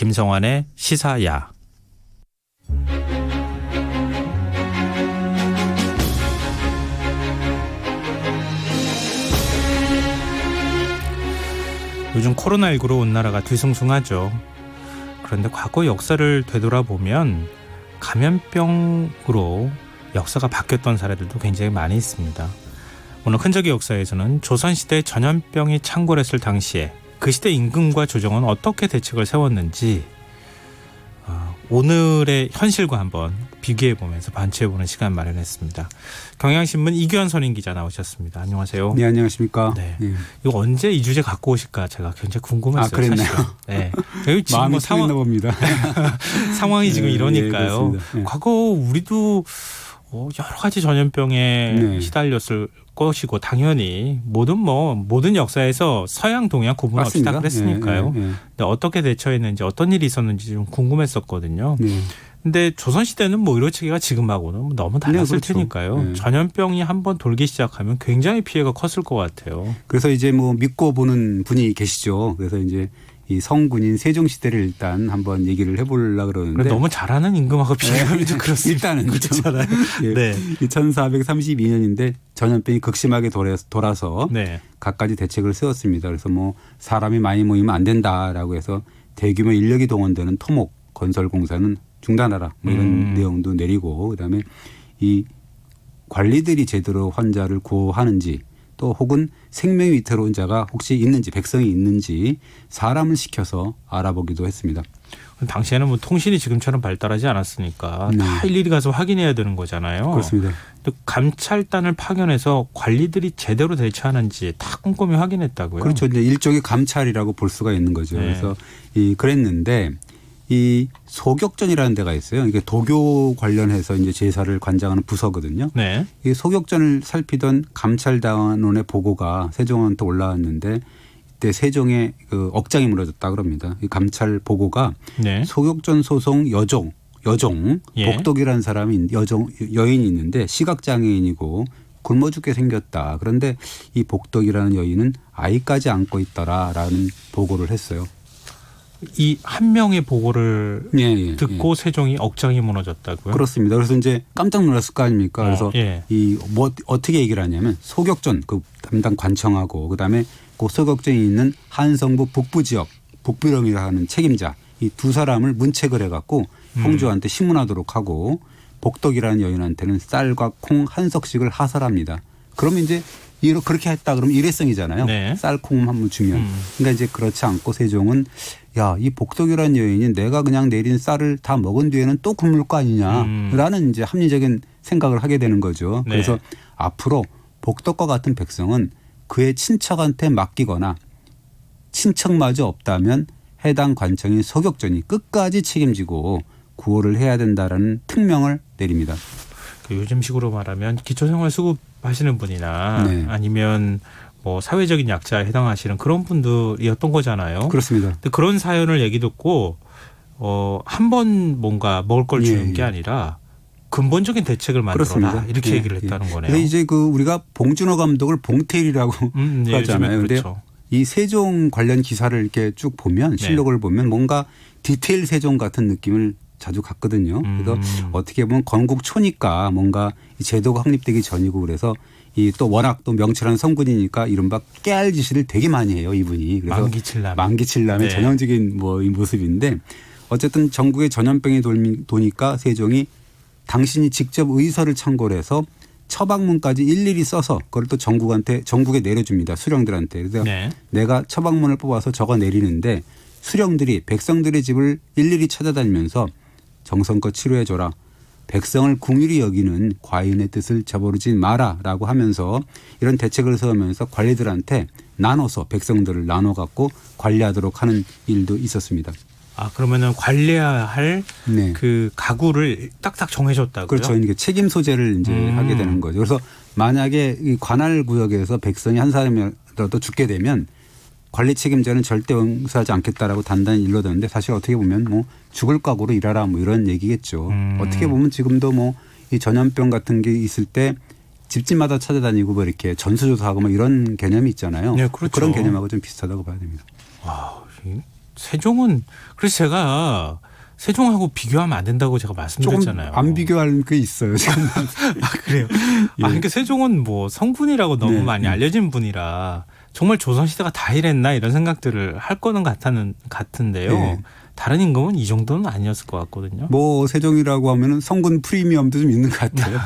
김성환의 시사야. 요즘 코로나19로 온 나라가 뒤숭숭하죠. 그런데 과거 역사를 되돌아보면 감염병으로 역사가 바뀌었던 사례들도 굉장히 많이 있습니다. 오늘 흔적의 역사에서는 조선시대 전염병이 창궐했을 당시에 그 시대 임금과 조정은 어떻게 대책을 세웠는지 오늘의 현실과 한번 비교해보면서 반추해보는 시간 마련했습니다. 경향신문 이규현 선임기자 나오셨습니다. 안녕하세요. 네, 안녕하십니까. 네. 이거 언제 이 주제 갖고 오실까 제가 굉장히 궁금했어요. 그랬나요? 사실은. 네. 지금 마음이 상했나 봅니다. 상황이 지금 이러니까요. 네. 과거 우리도 여러 가지 전염병에 시달렸을 것이고 당연히 모든 역사에서 서양 동양 구분 없이 다 그랬으니까요. 근데 어떻게 대처했는지 어떤 일이 있었는지 좀 궁금했었거든요. 근데 조선시대는 의료체계가 지금하고는 너무 달랐을 테니까요. 전염병이 한번 돌기 시작하면 굉장히 피해가 컸을 것 같아요. 그래서 이제 믿고 보는 분이 계시죠. 그래서 이제 이 성군인 세종시대를 일단 한번 얘기를 해보려고 그러는데. 너무 잘하는 임금하고 비교하면 좀 그렇습니다. 일단은 그렇잖아요. 네. 1432년인데 전염병이 극심하게 돌아서 네. 갖가지 대책을 세웠습니다. 그래서 사람이 많이 모이면 안 된다라고 해서 대규모 인력이 동원되는 토목 건설 공사는 중단하라 이런 내용도 내리고 그다음에 이 관리들이 제대로 환자를 구호하는지 또 혹은 생명이 위태로운 자가 혹시 있는지 백성이 있는지 사람을 시켜서 알아보기도 했습니다. 당시에는 통신이 지금처럼 발달하지 않았으니까 다 일일이 가서 확인해야 되는 거잖아요. 그렇습니다. 또 감찰단을 파견해서 관리들이 제대로 대처하는지 다 꼼꼼히 확인했다고요. 그렇죠. 이제 일종의 감찰이라고 볼 수가 있는 거죠. 네. 그래서 그랬는데 이 소격전이라는 데가 있어요. 이게 도교 관련해서 이제 제사를 관장하는 부서거든요. 네. 이 소격전을 살피던 감찰단원의 보고가 세종한테 올라왔는데 이때 세종의 억장이 무너졌다 그럽니다. 이 감찰 보고가 소격전 소송 여종 복덕이라는 사람이 여인이 있는데 시각장애인이고 굶어 죽게 생겼다. 그런데 이 복덕이라는 여인은 아이까지 안고 있더라라는 보고를 했어요. 이 한 명의 보고를 듣고 세종이 억장이 무너졌다고요? 그렇습니다. 그래서 이제 깜짝 놀랐을 거 아닙니까? 그래서 어떻게 얘기를 하냐면 소격전 그 담당 관청하고 그다음에 그 소격전이 있는 한성부 북부 지역 북비령이라는 책임자 이 두 사람을 문책을 해갖고 형주한테 신문하도록 하고 복덕이라는 여인한테는 쌀과 콩 한 석씩을 하살합니다. 그러면 이제 그렇게 했다 그러면 일회성이잖아요. 네. 쌀, 콩 한번 주면. 그러니까 이제 그렇지 않고 세종은 이 복덕이라는 여인이 내가 그냥 내린 쌀을 다 먹은 뒤에는 또 굶을 거 아니냐라는 이제 합리적인 생각을 하게 되는 거죠. 네. 그래서 앞으로 복덕과 같은 백성은 그의 친척한테 맡기거나 친척마저 없다면 해당 관청인 소격전이 끝까지 책임지고 구호를 해야 된다라는 특명을 내립니다. 요즘식으로 말하면 기초생활수급 하시는 분이나 아니면 사회적인 약자에 해당하시는 그런 분들이었던 거잖아요. 그렇습니다. 근데 그런 사연을 얘기 듣고 한 번 뭔가 먹을 걸 주는 게 아니라 근본적인 대책을 만들어라 그렇습니다. 이렇게 얘기를 했다는 거네요. 그래서 이제 우리가 봉준호 감독을 봉태일이라고 하잖아요. 그런데 그렇죠. 이 세종 관련 기사를 이렇게 쭉 보면 실록을 보면 뭔가 디테일 세종 같은 느낌을 자주 갖거든요. 그래서 어떻게 보면 건국초니까 뭔가 제도가 확립되기 전이고 그래서 또 워낙 또 명철한 성군이니까 이른바 깨알 지시를 되게 많이 해요, 이분이. 그래서 만기칠남의 전형적인 이 모습인데 어쨌든 전국에 전염병이 도니까 세종이 당신이 직접 의서를 참고해서 처방문까지 일일이 써서 그걸 또 전국에 내려줍니다. 수령들한테. 그래서 내가 처방문을 뽑아서 적어 내리는데 수령들이 백성들의 집을 일일이 찾아다니면서 정성껏 치료해줘라. 백성을 궁휼히 여기는 과인의 뜻을 저버리지 마라라고 하면서 이런 대책을 세우면서 관리들한테 나눠서 백성들을 나눠 갖고 관리하도록 하는 일도 있었습니다. 그러면은 관리해야 할 그 가구를 딱딱 정해줬다고요? 그렇죠. 이게 책임 소재를 이제 하게 되는 거죠. 그래서 만약에 이 관할 구역에서 백성이 한 사람이라도 죽게 되면 관리 책임자는 절대 용서하지 않겠다라고 단단히 일러뒀는데 사실 어떻게 보면 죽을 각오로 일하라 이런 얘기겠죠. 어떻게 보면 지금도 이 전염병 같은 게 있을 때 집집마다 찾아다니고 이렇게 전수조사하고 이런 개념이 있잖아요. 네, 그렇죠. 그런 개념하고 좀 비슷하다고 봐야 됩니다. 세종은 그래서 제가 세종하고 비교하면 안 된다고 제가 말씀드렸잖아요. 조금 안 비교할 게 있어요. 지금. 아, 그래요? 예. 그러니까 세종은 뭐 성분이라고 너무 네. 많이 알려진 분이라 정말 조선시대가 다 이랬나 이런 생각들을 할 거는 같은데요. 네. 다른 임금은 이 정도는 아니었을 것 같거든요. 뭐 세종이라고 하면은 성군 프리미엄도 좀 있는 것 같아요.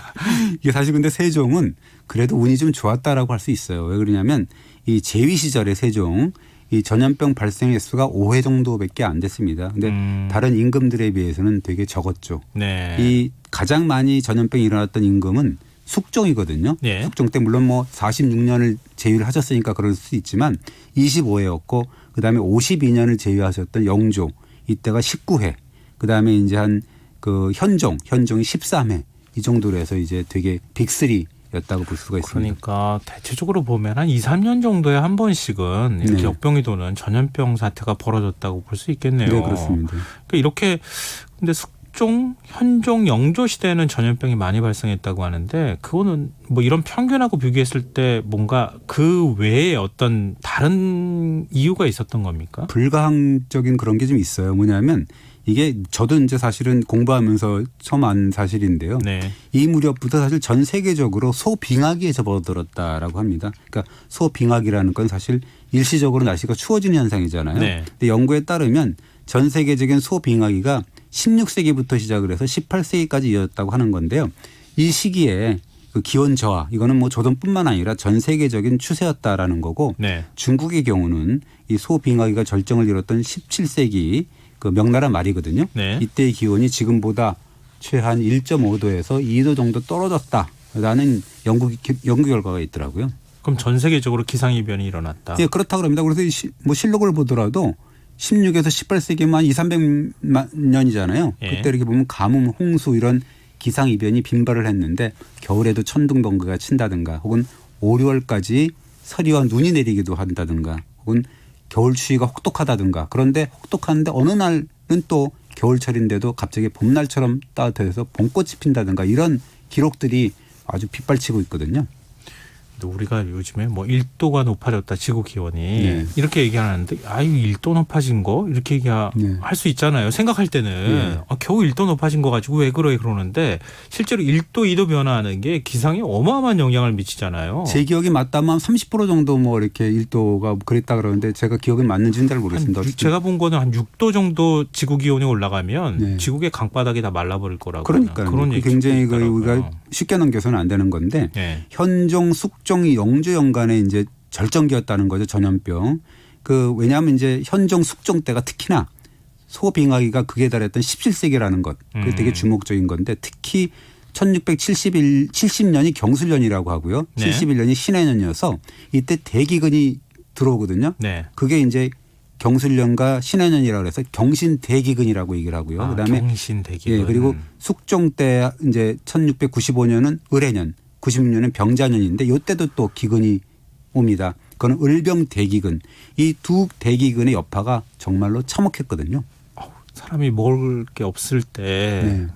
이게 사실 근데 세종은 그래도 운이 좀 좋았다라고 할 수 있어요. 왜 그러냐면 이 제위 시절에 세종 이 전염병 발생 횟수가 5회 정도밖에 안 됐습니다. 근데 다른 임금들에 비해서는 되게 적었죠. 네. 이 가장 많이 전염병이 일어났던 임금은 숙종이거든요. 네. 숙종 때 물론 뭐 46년을 제위를 하셨으니까 그럴 수 있지만 25회였고 그다음에 52년을 제위하셨던 영조 이때가 19회. 그다음에 이제 한 그 현종이 13회 이 정도로 해서 이제 되게 빅3였다고 볼 수가 있습니다. 그러니까 대체적으로 보면 한 2, 3년 정도에 한 번씩은 이렇게 네. 역병이 도는 전염병 사태가 벌어졌다고 볼 수 있겠네요. 네, 그렇습니다. 그러니까 이렇게 근데 숙종, 현종, 영조 시대에는 전염병이 많이 발생했다고 하는데 그거는 뭐 이런 평균하고 비교했을 때 뭔가 그 외에 어떤 다른 이유가 있었던 겁니까? 불가항적인 그런 게 좀 있어요. 뭐냐면 이게 저도 이제 사실은 공부하면서 처음 안 사실인데요. 네. 이 무렵부터 사실 전 세계적으로 소빙하기에 접어들었다라고 합니다. 그러니까 소빙하기라는 건 사실 일시적으로 날씨가 추워지는 현상이잖아요. 네. 근데 연구에 따르면 전 세계적인 소빙하기가 16세기부터 시작을 해서 18세기까지 이어졌다고 하는 건데요. 이 시기에 그 기온 저하 이거는 뭐 조선뿐만 아니라 전 세계적인 추세였다라는 거고 네. 중국의 경우는 이 소빙하기가 절정을 이뤘던 17세기 그 명나라 말이거든요. 네. 이때의 기온이 지금보다 최한 1.5도에서 2도 정도 떨어졌다라는 연구 결과가 있더라고요. 그럼 전 세계적으로 기상이변이 일어났다. 예, 그렇다고 합니다. 그래서 뭐 실록을 보더라도 16에서 18세기만 2, 300만 년이잖아요. 예. 그때 이렇게 보면 가뭄, 홍수 이런 기상이변이 빈발을 했는데 겨울에도 천둥번개가 친다든가 혹은 5, 6월까지 서리와 눈이 내리기도 한다든가 혹은 겨울 추위가 혹독하다든가 그런데 혹독한데 어느 날은 또 겨울철인데도 갑자기 봄날처럼 따뜻해서 봄꽃이 핀다든가 이런 기록들이 아주 빗발치고 있거든요. 우리가 요즘에 뭐 1도가 높아졌다 지구 기온이 네. 이렇게 얘기하는데 아유 1도 높아진 거 이렇게 얘기할 네. 수 있잖아요. 생각할 때는 네. 겨우 1도 높아진 거 가지고 왜 그러는데 실제로 1도 2도 변화하는 게 기상에 어마어마한 영향을 미치잖아요. 제 기억이 맞다면 30% 정도 뭐 이렇게 1도가 그랬다 그러는데 제가 기억이 맞는지는 잘 모르겠습니다. 제가 본 거는 한 6도 정도 지구 기온이 올라가면 네. 지구의 강바닥이 다 말라버릴 거라고. 그러니까요. 그런 얘기 굉장히 우리가 쉽게 넘겨서는 안 되는 건데 네. 현종, 숙종이 영조 연간에 이제 절정기였다는 거죠. 전염병. 왜냐하면 이제 현종, 숙종 때가 특히나 소빙하기가 극에 달했던 17세기라는 것. 그게 되게 주목적인 건데 특히 1670년이 경술년이라고 하고요. 네. 71년이 신해년이어서 이때 대기근이 들어오거든요. 네. 그게 이제 경술년과 신해년이라고 해서 경신대기근이라고 얘기를 하고요. 그다음에 경신대기근. 예, 그리고 숙종 때 이제 1695년은 을해년, 96년은 병자년인데 이때도 또 기근이 옵니다. 그건 을병대기근. 이 두 대기근의 여파가 정말로 참혹했거든요. 사람이 먹을 게 없을 때 네.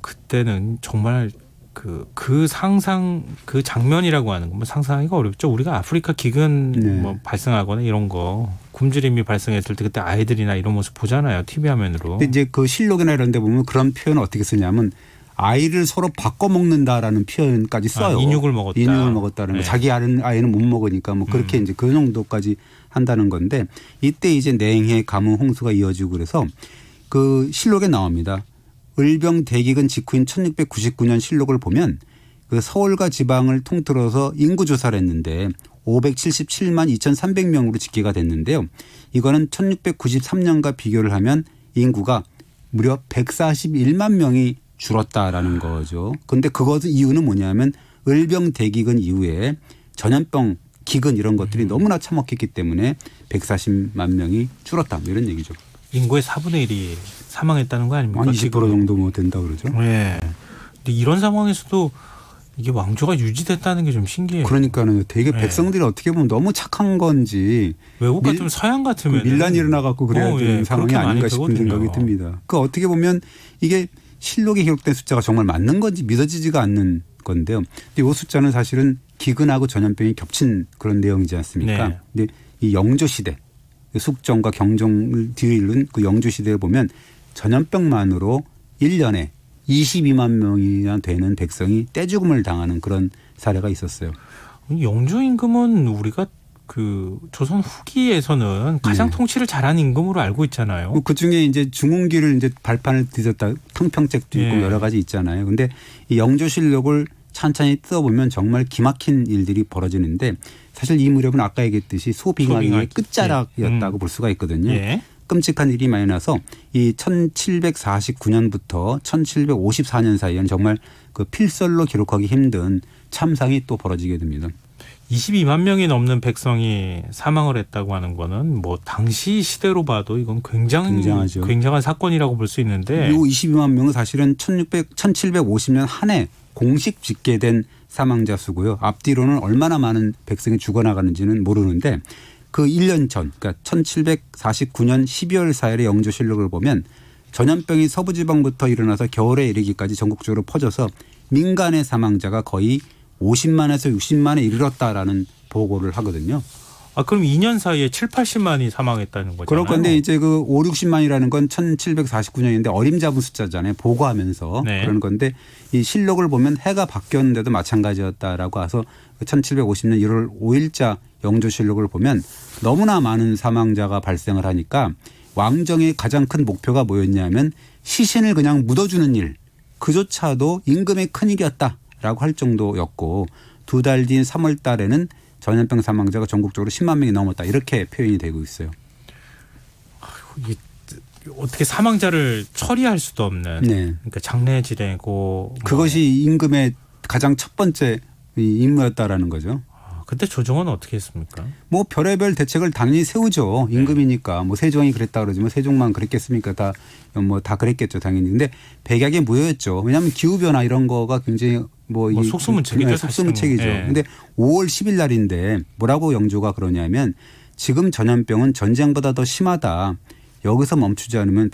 그때는 정말 그 상상 그 장면이라고 하는 건 상상하기가 어렵죠. 우리가 아프리카 기근 네. 뭐 발생하거나 이런 거 굶주림이 발생했을 때 그때 아이들이나 이런 모습 보잖아요. TV 화면으로. 근데 이제 그 실록이나 이런 데 보면 그런 표현을 어떻게 쓰냐면 아이를 서로 바꿔 먹는다라는 표현까지 써요. 인육을 먹었다. 인육을 먹었다는 거. 네. 자기 아이는 못 먹으니까 뭐 그렇게 이제 그 정도까지 한다는 건데 이때 이제 냉해, 가뭄, 홍수가 이어지고 그래서 그 실록에 나옵니다. 을병대기근 직후인 1699년 실록을 보면 그 서울과 지방을 통틀어서 인구 조사를 했는데 577만 2,300명으로 집계가 됐는데요. 이거는 1693년과 비교를 하면 인구가 무려 141만 명이 줄었다라는 거죠. 그런데 그것의 이유는 뭐냐면 을병대기근 이후에 전염병, 기근 이런 것들이 너무나 참혹했기 때문에 140만 명이 줄었다. 뭐 이런 얘기죠. 인구의 4분의 1이 사망했다는 거 아닙니까? 한 20% 정도 뭐 된다 그러죠. 네. 근데 이런 상황에서도 이게 왕조가 유지됐다는 게 좀 신기해요. 그러니까는 되게 네. 백성들이 어떻게 보면 너무 착한 건지 외국 같으면 서양 같으면 밀란이 일어나갖고 그래야 되는 상황이 그렇게 많이 아닌가 싶은 되거든요. 생각이 듭니다. 그 어떻게 보면 이게 실록에 기록된 숫자가 정말 맞는 건지 믿어지지가 않는 건데요. 근데 이 숫자는 사실은 기근하고 전염병이 겹친 그런 내용이지 않습니까? 네. 근데 이 영조 시대 숙종과 경종을 뒤이른 그 영주시대에 보면 전염병만으로 1년에 22만 명이나 되는 백성이 떼죽음을 당하는 그런 사례가 있었어요. 영주 임금은 우리가 그 조선 후기에서는 가장 통치를 잘한 임금으로 알고 있잖아요. 그 중에 이제 중흥기를 이제 발판을 뒤졌다 통평책도 있고 여러 가지 있잖아요. 근데 이 영조실록을 찬찬히 뜯어보면 정말 기막힌 일들이 벌어지는데 사실 이 무렵은 아까 얘기했듯이 소빙하기의 끝자락이었다고 볼 수가 있거든요. 끔찍한 일이 많이 나서 이 1749년부터 1754년 사이에는 정말 그 필설로 기록하기 힘든 참상이 또 벌어지게 됩니다. 22만 명이 넘는 백성이 사망을 했다고 하는 거는 뭐 당시 시대로 봐도 이건 굉장하죠. 굉장한 사건이라고 볼 수 있는데. 이 22만 명은 사실은 1750년 한 해 공식 집계된 사망자 수고요. 앞뒤로는 얼마나 많은 백성이 죽어나가는지는 모르는데 그 1년 전 그러니까 1749년 12월 4일의 영조실록을 보면 전염병이 서부지방부터 일어나서 겨울에 이르기까지 전국적으로 퍼져서 민간의 사망자가 거의 50만에서 60만에 이르렀다라는 보고를 하거든요. 아, 그럼 2년 사이에 7, 80만이 사망했다는 거잖아요. 그럴 건데 이제 그 5, 60만이라는 건 1749년인데 어림잡은 숫자잖아요. 보고하면서 그런 건데 이 실록을 보면 해가 바뀌었는데도 마찬가지였다라고 해서 1750년 1월 5일자 영조실록을 보면 너무나 많은 사망자가 발생을 하니까 왕정의 가장 큰 목표가 뭐였냐면 시신을 그냥 묻어주는 일 그조차도 임금의 큰일이었다라고 할 정도였고 2달 뒤인 3월 달에는 전염병 사망자가 전국적으로 10만 명이 넘었다. 이렇게 표현이 되고 있어요. 어떻게 사망자를 처리할 수도 없는 그러니까 장례 지내고 그것이 임금의 가장 첫 번째 임무였다라는 거죠. 그때 조정은 어떻게 했습니까? 뭐 별의별 대책을 당연히 세우죠. 임금이니까 뭐 세종이 그랬다 그러지만 세종만 그랬겠습니까? 다 그랬겠죠 당연히. 근데 백약의 무효였죠. 왜냐하면 기후 변화 이런 거가 굉장히 뭐 속수무책이죠. 속수무책이죠. 근데 5월 10일 날인데 뭐라고 영조가 그러냐면 지금 전염병은 전쟁보다 더 심하다. 여기서 멈추지 않으면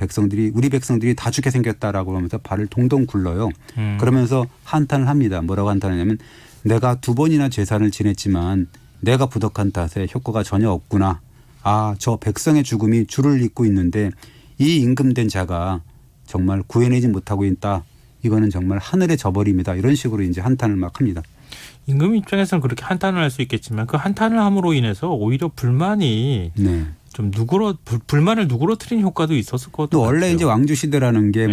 우리 백성들이 다 죽게 생겼다라고 하면서 발을 동동 굴러요. 그러면서 한탄을 합니다. 뭐라고 한탄하냐면 내가 2번이나 제사를 지냈지만 내가 부덕한 탓에 효과가 전혀 없구나. 아, 저 백성의 죽음이 줄을 잇고 있는데 이 임금된 자가 정말 구해내지 못하고 있다. 이거는 정말 하늘의 저버림이다. 이런 식으로 이제 한탄을 막 합니다. 임금 입장에서는 그렇게 한탄을 할 수 있겠지만 그 한탄을 함으로 인해서 오히려 불만이 좀 불만을 누그러뜨린 효과도 있었을 것 같아요. 원래 이제 왕조 시대라는 게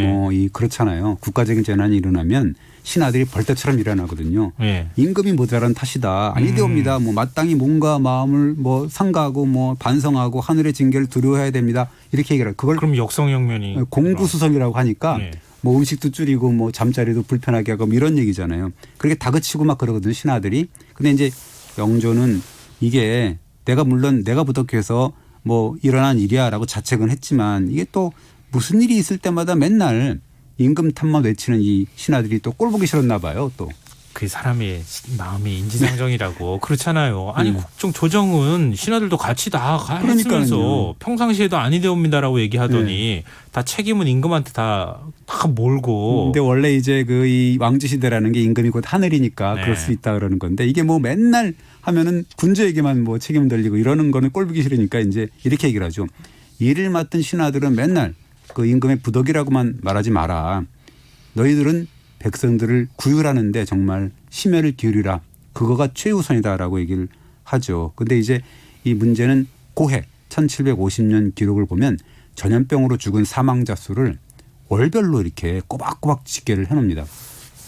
그렇잖아요. 국가적인 재난이 일어나면 신하들이 벌떼처럼 일어나거든요. 임금이 모자란 탓이다. 아니되옵니다. 뭐 마땅히 몸과 마음을 뭐 상가하고 뭐 반성하고 하늘의 징계를 두려워해야 됩니다. 이렇게 얘기를. 그걸 그럼 역성혁명이 공구수성이라고 하니까 뭐 음식도 줄이고 뭐 잠자리도 불편하게 하고 뭐 이런 얘기잖아요. 그렇게 다그치고 막 그러거든요. 신하들이. 근데 이제 영조는 이게 물론 내가 부덕해서 뭐 일어난 일이야라고 자책은 했지만 이게 또 무슨 일이 있을 때마다 맨날 임금 탓만 외치는 이 신하들이 또 꼴보기 싫었나 봐요. 또. 그 사람의 마음이 인지상정이라고 그렇잖아요. 아니 국정 조정은 신하들도 같이 다 했으면서 평상시에도 아니되옵니다라고 얘기하더니 다 책임은 임금한테 다 몰고. 근데 원래 이제 이 왕조 시대라는 게 임금이 곧 하늘이니까 그럴 수 있다 그러는 건데 이게 뭐 맨날 하면은 군주에게만 뭐 책임 돌리고 이러는 거는 꼴보기 싫으니까 이제 이렇게 얘기를 하죠. 일을 맡은 신하들은 맨날 그 임금의 부덕이라고만 말하지 마라. 너희들은 백성들을 구휼하는데 정말 심혈을 기울이라. 그거가 최우선이다라고 얘기를 하죠. 근데 이제 이 문제는 고해 1750년 기록을 보면 전염병으로 죽은 사망자 수를 월별로 이렇게 꼬박꼬박 집계를 해놓습니다.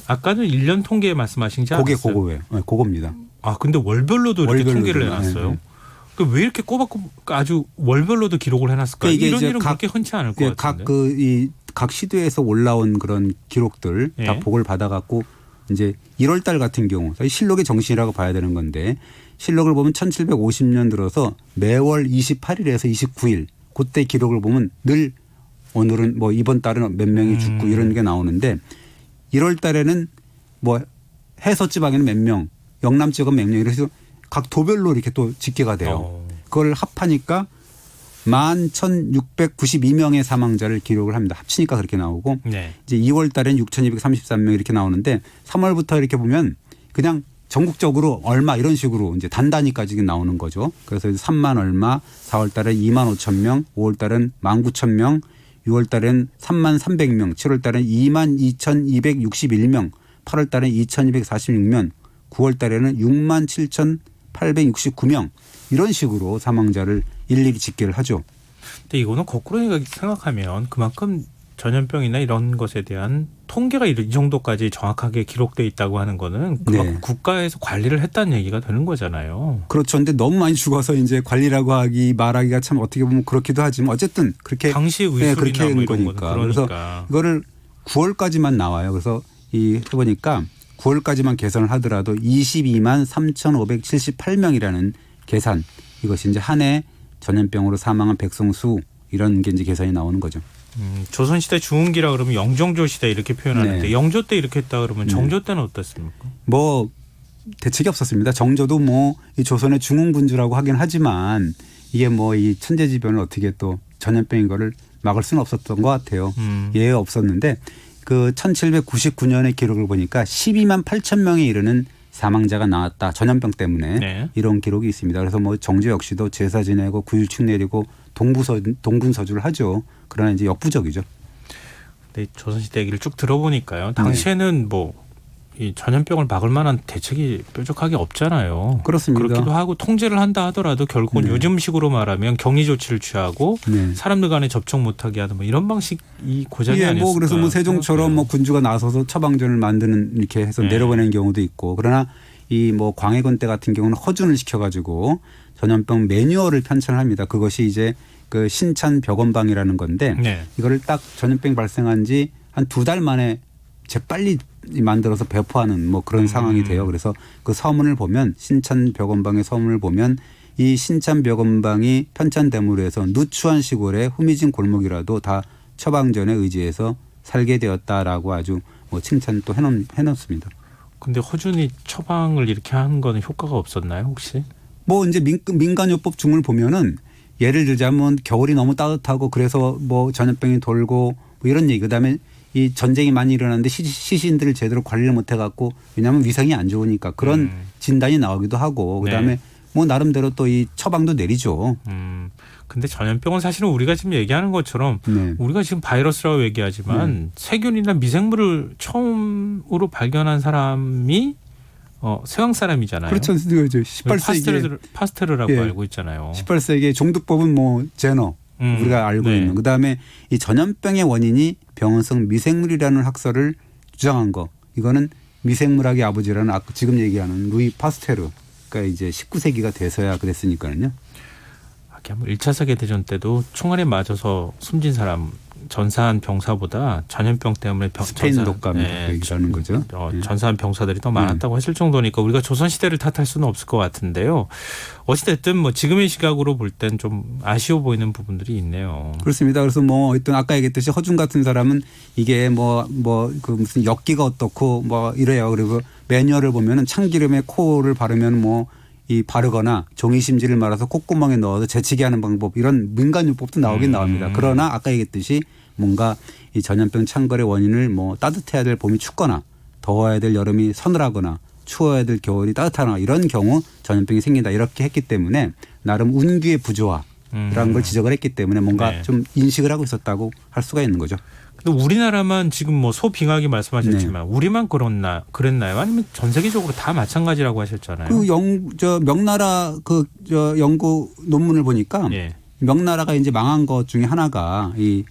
아까는 1년 통계 말씀하신 지 않았어요? 그겁니다. 아 근데 월별로도 이렇게 통계를 해놨어요? 왜 이렇게 꼬박꼬박 아주 월별로도 기록을 해놨을까요? 이런 일은 그렇게 흔치 않을 것 같은데. 각 시도에서 올라온 그런 기록들 다 보고를 받아갖고 이제 1월 달 같은 경우 실록의 정신이라고 봐야 되는 건데 실록을 보면 1750년 들어서 매월 28일에서 29일 그때 기록을 보면 늘 오늘은 뭐 이번 달은 몇 명이 죽고 이런 게 나오는데 1월 달에는 뭐 해서 지방에는 몇 명, 영남 지역은 몇 명 이래서 각 도별로 이렇게 또 집계가 돼요. 그걸 합하니까 11,692명의 사망자를 기록을 합니다. 합치니까 그렇게 나오고 이제 2월 달엔 6,233명 이렇게 나오는데 3월부터 이렇게 보면 그냥 전국적으로 얼마 이런 식으로 이제 단단히까지 나오는 거죠. 그래서 3만 얼마, 4월 달에 2만 5천 명, 5월 달은 1만 9천 명, 6월 달엔 3만 300명, 7월 달엔 2만 2,261명, 8월 달엔 2,246명, 9월 달에는 6만 7,869명 이런 식으로 사망자를 일일이 집계를 하죠. 근데 이거는 거꾸로 생각하면 그만큼 전염병이나 이런 것에 대한 통계가 이 정도까지 정확하게 기록돼 있다고 하는 거는 그만큼 국가에서 관리를 했다는 얘기가 되는 거잖아요. 그렇죠. 근데 너무 많이 죽어서 이제 관리라고 말하기가 참 어떻게 보면 그렇기도 하지만 어쨌든 그렇게 당시 의술이나 그렇게 뭐 한 이런 거니까. 거는 그래서 그러니까. 이거를 9월까지만 나와요. 그래서 해보니까 9월까지만 계산을 하더라도 22만 3,578명이라는 계산. 이것이 이제 한 해 전염병으로 사망한 백성 수 이런 게 이제 계산이 나오는 거죠. 조선시대 중흥기라 그러면 영정조 시대 이렇게 표현하는데 네. 영조 때 이렇게 했다 그러면 정조 때는 어떻습니까? 뭐 대책이 없었습니다. 정조도 뭐 이 조선의 중흥군주라고 하긴 하지만 이게 뭐 이 천재지변을 어떻게 또 전염병인 거를 막을 수는 없었던 것 같아요. 예외 없었는데 그 1799년의 기록을 보니까 12만 8천 명에 이르는 사망자가 나왔다. 전염병 때문에 네. 이런 기록이 있습니다. 그래서 뭐 정조 역시도 제사 지내고 구일축 내리고 동분서주를 하죠. 그러나 이제 역부족이죠. 근데 조선시대 얘기를 쭉 들어보니까요. 당시에는 뭐 이 전염병을 막을 만한 대책이 뾰족하게 없잖아요. 그렇습니다. 그렇기도 하고 통제를 한다 하더라도 결국은 요즘식으로 말하면 격리 조치를 취하고 사람들 간에 접촉 못하게 하는 뭐 이런 방식이 고작이 아니었을까. 뭐 그래서 뭐 세종처럼 뭐 군주가 나서서 처방전을 만드는 이렇게 해서 내려보내는 경우도 있고 그러나 이 뭐 광해군 때 같은 경우는 허준을 시켜가지고 전염병 매뉴얼을 편찬합니다. 그것이 이제 그 신찬 벽원방이라는 건데 이거를 딱 전염병 발생한 지 한 2달 만에 재빨리 만들어서 배포하는 뭐 그런 상황이 돼요. 그래서 그 서문을 보면 신찬 벽원방의 서문을 보면 이 신찬 벽원방이 편찬됨으로 해서 누추한 시골의 후미진 골목이라도 다 처방전에 의지해서 살게 되었다라고 아주 뭐 칭찬 또 해놓습니다. 근데 허준이 처방을 이렇게 하는 거는 효과가 없었나요 혹시? 뭐 이제 민간요법 중을 보면은 예를 들자면 겨울이 너무 따뜻하고 그래서 뭐 전염병이 돌고 뭐 이런 얘기. 그다음에 이 전쟁이 많이 일어났는데 시신들을 제대로 관리를 못 해갖고 왜냐하면 위생이 안 좋으니까 그런 진단이 나오기도 하고 그다음에 뭐 나름대로 또 이 처방도 내리죠. 근데 전염병은 사실은 우리가 지금 얘기하는 것처럼 우리가 지금 바이러스라고 얘기하지만 세균이나 미생물을 처음으로 발견한 사람이 서양 사람이잖아요. 그렇죠. 18세기 파스테르라고 알고 있잖아요. 18세기 종두법은 뭐 제너 우리가 알고 있는. 그다음에 이 전염병의 원인이 병원성 미생물이라는 학설을 주장한 거. 이거는 미생물학의 아버지라는 지금 얘기하는 루이 파스테르가 이제 19세기가 돼서야 그랬으니까요. 1차 세계대전 때도 총알에 맞아서 숨진 사람 전사한 병사보다 전염병 때문에 스페인 독감이 얘기하는 거죠. 전사한 병사들이 더 많았다고 했을 정도니까 우리가 조선시대를 탓할 수는 없을 것 같은데요. 어찌됐든 뭐 지금의 시각으로 볼 땐 좀 아쉬워 보이는 부분들이 있네요. 그렇습니다. 그래서 뭐 일단 아까 얘기했듯이 허준 같은 사람은 이게 그 무슨 엽기가 어떻고 뭐 이래요. 그리고 매뉴얼을 보면은 참기름에 코를 바르면 뭐 이 바르거나 종이심지를 말아서 콧구멍에 넣어서 재치기 하는 방법 이런 민간요법도 나오긴 나옵니다. 그러나 아까 얘기했듯이 뭔가 이 전염병 창궐의 원인을 뭐 따뜻해야 될 봄이 춥거나 더워야 될 여름이 서늘하거나 추워야 될 겨울이 따뜻하거나 이런 경우 전염병이 생긴다 이렇게 했기 때문에 나름 운기의 부조화라는 걸 지적을 했기 때문에 뭔가 좀 인식을 하고 있었다고 할 수가 있는 거죠. 근데 우리나라만 지금 뭐 소빙하게 말씀하셨지만 우리만 그랬나요? 아니면 전 세계적으로 다 마찬가지라고 하셨잖아요. 명나라 연구 논문을 보니까 명나라가 이제 망한 것 중에 하나가 이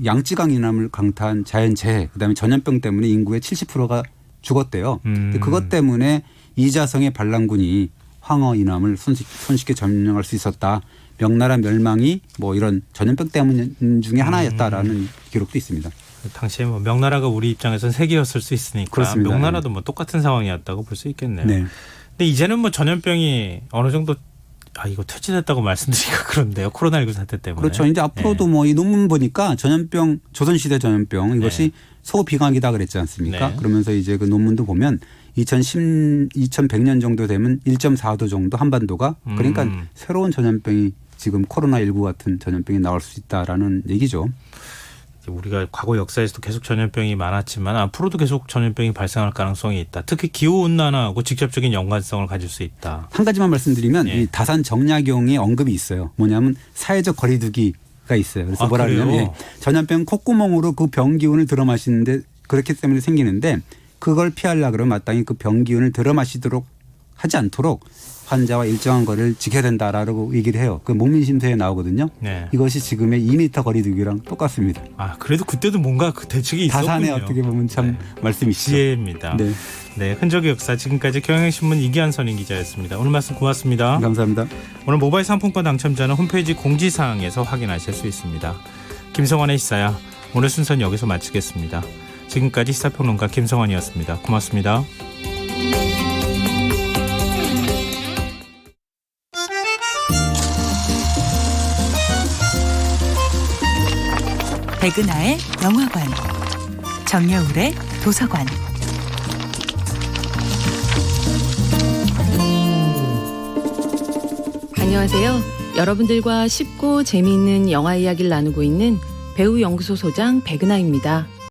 양쯔강 이남을 강타한 자연재해 그다음에 전염병 때문에 인구의 70%가 죽었대요. 그것 때문에 이자성의 반란군이 황허 이남을 손쉽게 점령할 수 있었다. 명나라 멸망이 뭐 이런 전염병 때문 중에 하나였다라는 기록도 있습니다. 당시에 뭐 명나라가 우리 입장에서는 세계였을 수 있으니까 그렇습니다. 명나라도 뭐 똑같은 상황이었다고 볼 수 있겠네요. 근데 이제는 뭐 전염병이 어느 정도 이거 퇴진했다고 말씀드리기가 그런데요. 코로나19 사태 때문에. 그렇죠. 이제 앞으로도 뭐 이 논문 보니까 전염병 조선시대 전염병 이것이 소빙학이다 그랬지 않습니까? 그러면서 이제 그 논문도 보면 2100년 정도 되면 1.4도 정도 한반도가 그러니까 새로운 전염병이 지금 코로나19 같은 전염병이 나올 수 있다라는 얘기죠. 우리가 과거 역사에서도 계속 전염병이 많았지만 앞으로도 계속 전염병이 발생할 가능성이 있다. 특히 기후온난화하고 직접적인 연관성을 가질 수 있다. 한 가지만 말씀드리면 이 다산 정약용의 언급이 있어요. 뭐냐면 사회적 거리두기가 있어요. 그래서 뭐라 그러냐면 전염병 콧구멍으로 그 병 기운을 들어 마시는데 그렇기 때문에 생기는데 그걸 피하려고 그러면 마땅히 그 병 기운을 들어 마시도록 하지 않도록 환자와 일정한 거리를 지켜야 된다라고 얘기를 해요. 그 목민심서에 나오거든요. 네. 이것이 지금의 2m 거리두기랑 똑같습니다. 아, 그래도 그때도 뭔가 그 대책이 있었군요. 다산에 어떻게 보면 참 말씀이시죠. 지혜입니다. 네. 네, 흔적의 역사 지금까지 경향신문 이기한 선임 기자였습니다. 오늘 말씀 고맙습니다. 감사합니다. 오늘 모바일 상품권 당첨자는 홈페이지 공지사항에서 확인하실 수 있습니다. 김성환의 시사야. 오늘 순서는 여기서 마치겠습니다. 지금까지 시사평론가 김성환이었습니다. 고맙습니다. 백은하의 영화관, 정여울의 도서관. 안녕하세요. 여러분들과 쉽고 재미있는 영화 이야기를 나누고 있는 배우 연구소 소장 백은하입니다.